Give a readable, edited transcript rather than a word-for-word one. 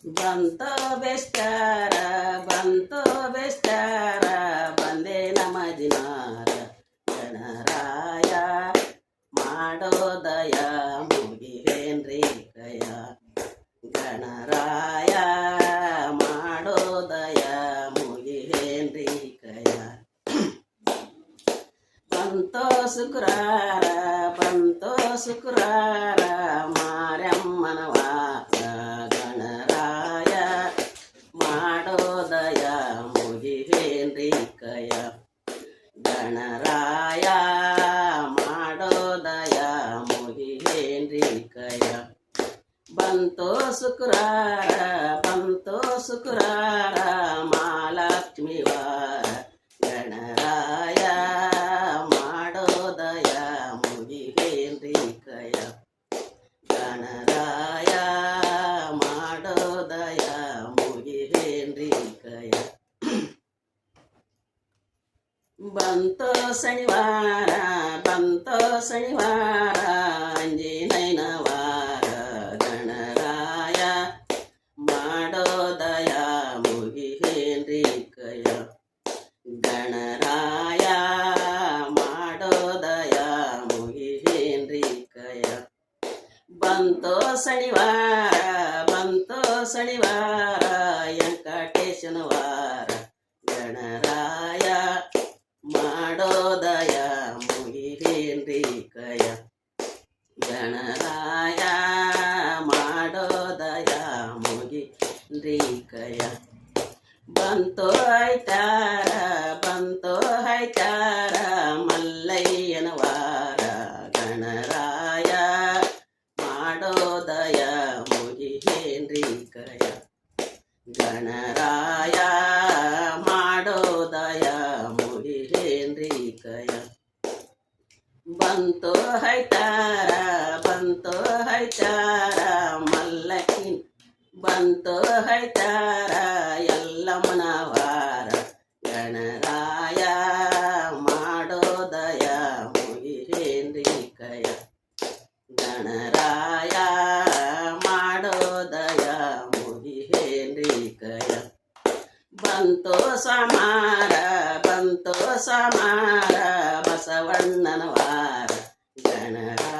ಬಂತೋ ಬೆಸ್ತಾರ ಬಂತೋ ಬೆಸ್ತಾರ ಬಂದೆ ನಮ್ಮ ದಿನಾರ ಗಣರಾಯ ಮಾಡೋದಯ ಮುಗಿವೇನ್ರಿ ಕಯ ಗಣರಾಯ ಮಾಡೋದಯ ಮುಗಿವೇನ್ರಿ ಕಯ ಬಂತೋ ಶುಕ್ರಾರ ಬಂತೋ ಶುಕ್ರಾರ ಮಾರಮ್ಮನ ವಾರ ಗಣರಾಯ ಮಾಡೋದಯ ಮುಗಿವೇನ್ರಿ ಕಯ ಗಣರಾಯ ಮಾಡೋದಯ ಮುಗಿವೇನ್ರಿ ಕಯ ಬಂತೋ ಶುಕ್ರಾರ ಬಂತೋ ಶುಕ್ರಾರ ಮಹಾಲಕ್ಷ್ಮಿ ವಾರ ಗಣರಾಯ ಮಾಡೋದಯ ಮುಗಿವೇನ್ರಿ ಕಯ ಗಣರಾಯ ಮಾಡೋದಯ ಮುಗಿವೇನ್ರಿ ಕಯ ಬಂತೋ ಶನಿವಾರ ಬಂತೋ ಶನಿವಾರ ಅಂಜನೇಯನ ವಾರ ಗಣರಾಯ ಮಾಡೋದಯ ಮುಗಿವೇನ್ರಿ ಕಯ ಗಣರಾಯ ಮಾಡೋದಯ ಮುಗಿವೇನ್ರಿ ಕಯ ಬಂತೋ ಶನಿವಾರ ಬಂತೋ ಶನಿವಾರ ವೆಂಕಟೇಶನ ವಾರ ಗಣರಾಯ ಮಾಡೋದಯ ಮುಗಿವೇನ್ರಿ ಕಯ ಗಣರಾಯ ಮಾಡೋದಯ ಮುಗಿವೇನ್ರಿ ಕಯ ಬಂತೋ ಐತಾರ ಬಂತೋ ಐತಾರ ಮಲ್ಲಯ್ಯನ ವಾರ ಗಣರಾಯ ಮಾಡೋದಯ ಮುಗಿವೇನ್ರಿ ಕಯ ಗಣರಾಯ ಮಾಡೋದಯ ಮುಗಿವೇನ್ರಿ ಕಯ ಬಂತೋ ಐತಾರ ಬಂತೋ ಐತಾರ ಮಲ್ಲಕ್ಕಿನ ಬಂತೋ ಐತಾರ ಎಲ್ಲಮ್ಮನ ವಾರ ಗಣರಾಯ ಮಾಡೋದಯ ಮುಗಿವೇನ್ರಿ ಕಯ ಗಣರಾಯ ಮಾಡೋದಯ ಮುಗಿವೇನ್ರಿ ಕಯ ಬಂತೋ ಸಮಾರ ಬಂತೋ ಸಮಾರ ಬಸವಣ್ಣನ ವಾರ ಗಣರಾಯ